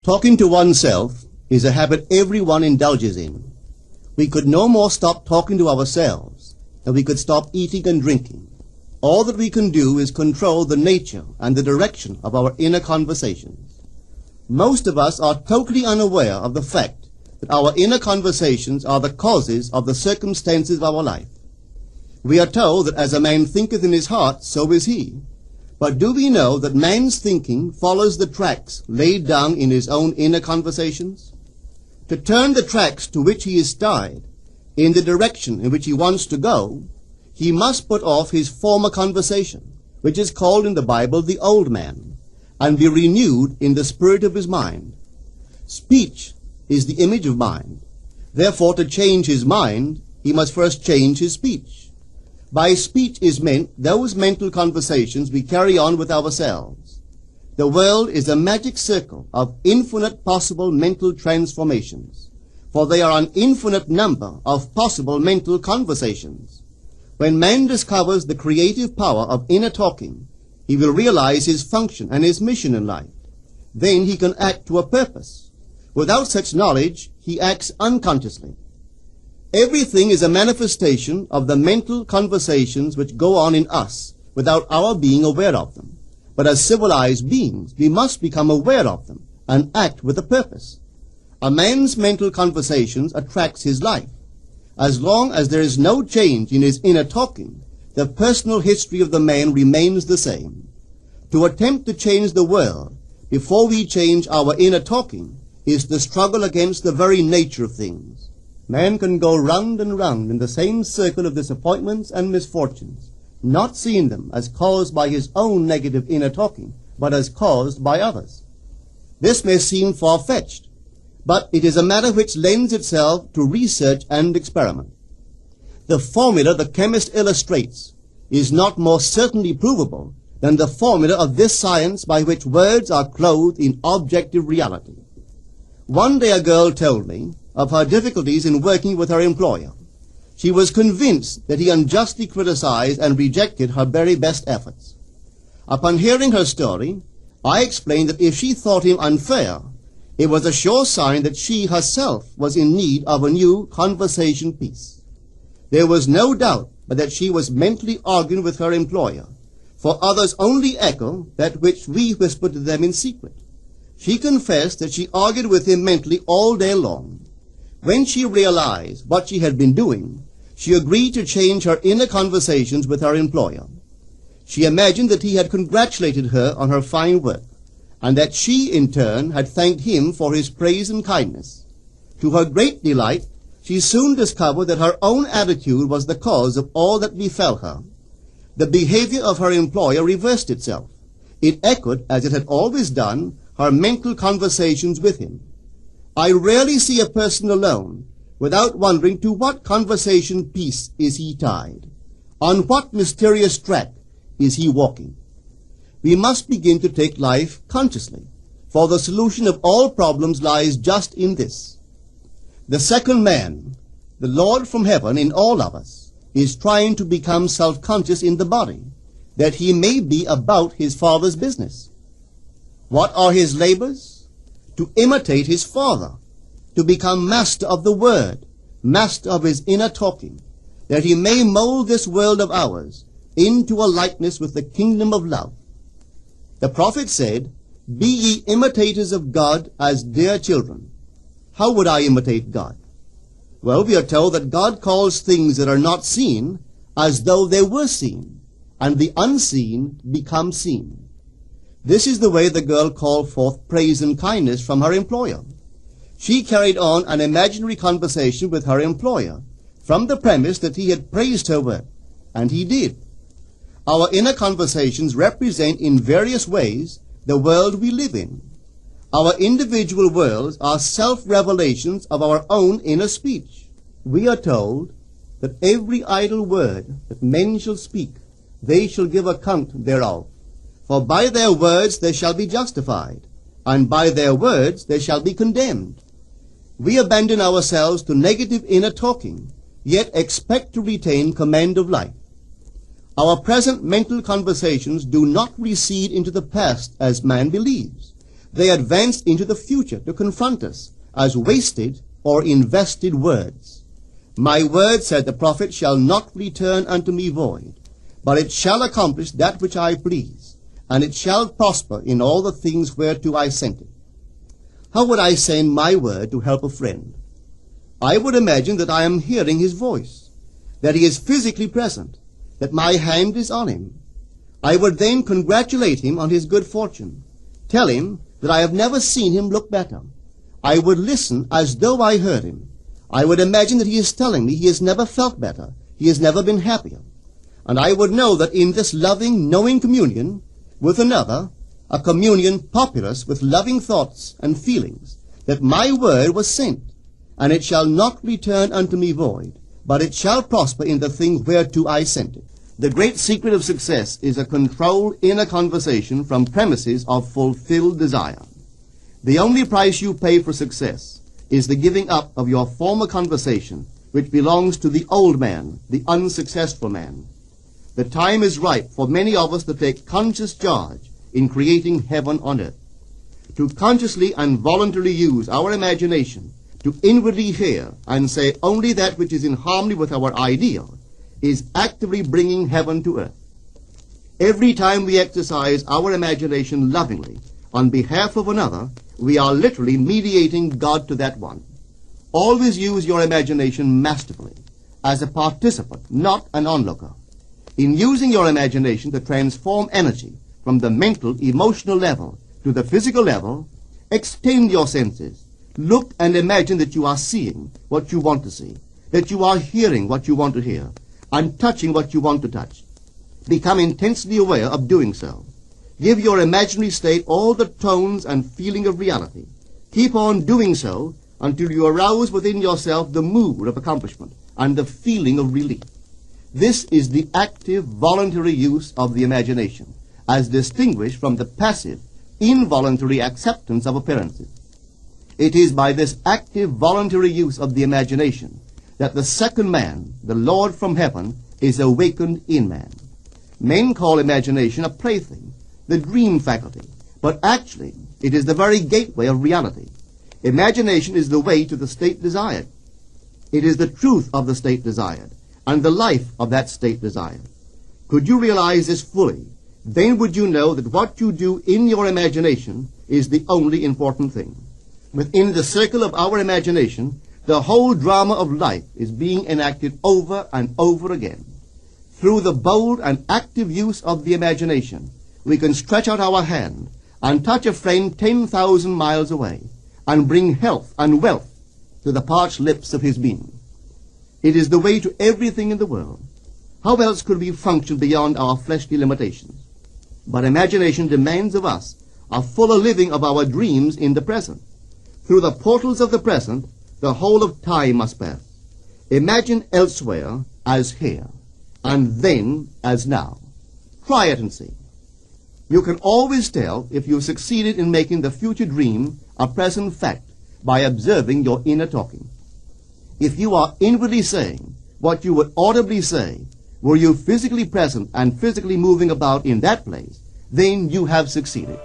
Talking to oneself is a habit everyone indulges in. We could no more stop talking to ourselves than we could stop eating and drinking. All that we can do is control the nature and the direction of our inner conversations. Most of us are totally unaware of the fact that our inner conversations are the causes of the circumstances of our life. We are told that as a man thinketh in his heart, so is he. But do we know that man's thinking follows the tracks laid down in his own inner conversations? To turn the tracks to which he is tied in the direction in which he wants to go, he must put off his former conversation, which is called in the Bible the old man, and be renewed in the spirit of his mind. Speech is the image of mind. Therefore, to change his mind, he must first change his speech. By speech is meant those mental conversations we carry on with ourselves. The world is a magic circle of infinite possible mental transformations, for there are an infinite number of possible mental conversations. When man discovers the creative power of inner talking, he will realize his function and his mission in life. Then he can act to a purpose. Without such knowledge, he acts unconsciously. Everything is a manifestation of the mental conversations which go on in us without our being aware of them. But as civilized beings, we must become aware of them and act with a purpose. A man's mental conversations attracts his life. As long as there is no change in his inner talking, the personal history of the man remains the same. To attempt to change the world before we change our inner talking is the struggle against the very nature of things. Man can go round and round in the same circle of disappointments and misfortunes, not seeing them as caused by his own negative inner talking, but as caused by others. This may seem far-fetched, but it is a matter which lends itself to research and experiment. The formula the chemist illustrates is not more certainly provable than the formula of this science by which words are clothed in objective reality. One day a girl told me of her difficulties in working with her employer. She was convinced that he unjustly criticized and rejected her very best efforts. Upon hearing her story, I explained that if she thought him unfair, it was a sure sign that she herself was in need of a new conversation piece. There was no doubt but that she was mentally arguing with her employer, for others only echo that which we whisper to them in secret. She confessed that she argued with him mentally all day long. When she realized what she had been doing, she agreed to change her inner conversations with her employer. She imagined that he had congratulated her on her fine work, and that she, in turn, had thanked him for his praise and kindness. To her great delight, she soon discovered that her own attitude was the cause of all that befell her. The behavior of her employer reversed itself. It echoed, as it had always done, her mental conversations with him. I rarely see a person alone without wondering to what conversation piece is he tied. On what mysterious track is he walking? We must begin to take life consciously, for the solution of all problems lies just in this. The second man, the Lord from heaven in all of us, is trying to become self-conscious in the body, that he may be about his Father's business. What are his labors? To imitate his Father, to become master of the Word, master of his inner talking, that he may mold this world of ours into a likeness with the kingdom of love. The prophet said, "Be ye imitators of God as dear children." How would I imitate God? Well, we are told that God calls things that are not seen as though they were seen, and the unseen become seen. This is the way the girl called forth praise and kindness from her employer. She carried on an imaginary conversation with her employer from the premise that he had praised her work, and he did. Our inner conversations represent in various ways the world we live in. Our individual worlds are self-revelations of our own inner speech. We are told that every idle word that men shall speak, they shall give account thereof. For by their words they shall be justified, and by their words they shall be condemned. We abandon ourselves to negative inner talking, yet expect to retain command of life. Our present mental conversations do not recede into the past as man believes, They advance into the future to confront us as wasted or invested words. My word, said the prophet, shall not return unto me void, but it shall accomplish that which I please, and it shall prosper in all the things whereto I sent it. How would I send my word to help a friend? I would imagine that I am hearing his voice, that he is physically present, that my hand is on him. I would then congratulate him on his good fortune, tell him that I have never seen him look better. I would listen as though I heard him. I would imagine that he is telling me he has never felt better, he has never been happier. And I would know that in this loving, knowing communion with another, a communion populous with loving thoughts and feelings, that my word was sent, and it shall not return unto me void, but it shall prosper in the thing whereto I sent it. The great secret of success is a controlled inner conversation from premises of fulfilled desire. The only price you pay for success is the giving up of your former conversation, which belongs to the old man, the unsuccessful man. The time is ripe for many of us to take conscious charge in creating heaven on earth. To consciously and voluntarily use our imagination to inwardly hear and say only that which is in harmony with our ideal is actively bringing heaven to earth. Every time we exercise our imagination lovingly on behalf of another, we are literally mediating God to that one. Always use your imagination masterfully, as a participant, not an onlooker. In using your imagination to transform energy from the mental, emotional level to the physical level, extend your senses. Look and imagine that you are seeing what you want to see, that you are hearing what you want to hear, and touching what you want to touch. Become intensely aware of doing so. Give your imaginary state all the tones and feeling of reality. Keep on doing so until you arouse within yourself the mood of accomplishment and the feeling of relief. This is the active, voluntary use of the imagination, as distinguished from the passive, involuntary acceptance of appearances. It is by this active, voluntary use of the imagination that the second man, the Lord from heaven, is awakened in man. Men call imagination a plaything, the dream faculty, but actually it is the very gateway of reality. Imagination is the way to the state desired. It is the truth of the state desired, and the life of that state desired. Could you realize this fully, then would you know that what you do in your imagination is the only important thing. Within the circle of our imagination, the whole drama of life is being enacted over and over again. Through the bold and active use of the imagination, we can stretch out our hand and touch a friend 10,000 miles away and bring health and wealth to the parched lips of his being. It is the way to everything in the world. How else could we function beyond our fleshly limitations? But imagination demands of us a fuller living of our dreams in the present. Through the portals of the present, the whole of time must pass. Imagine elsewhere as here, and then as now. Try it and see. You can always tell if you've succeeded in making the future dream a present fact by observing your inner talking. If you are inwardly saying what you would audibly say, were you physically present and physically moving about in that place, then you have succeeded.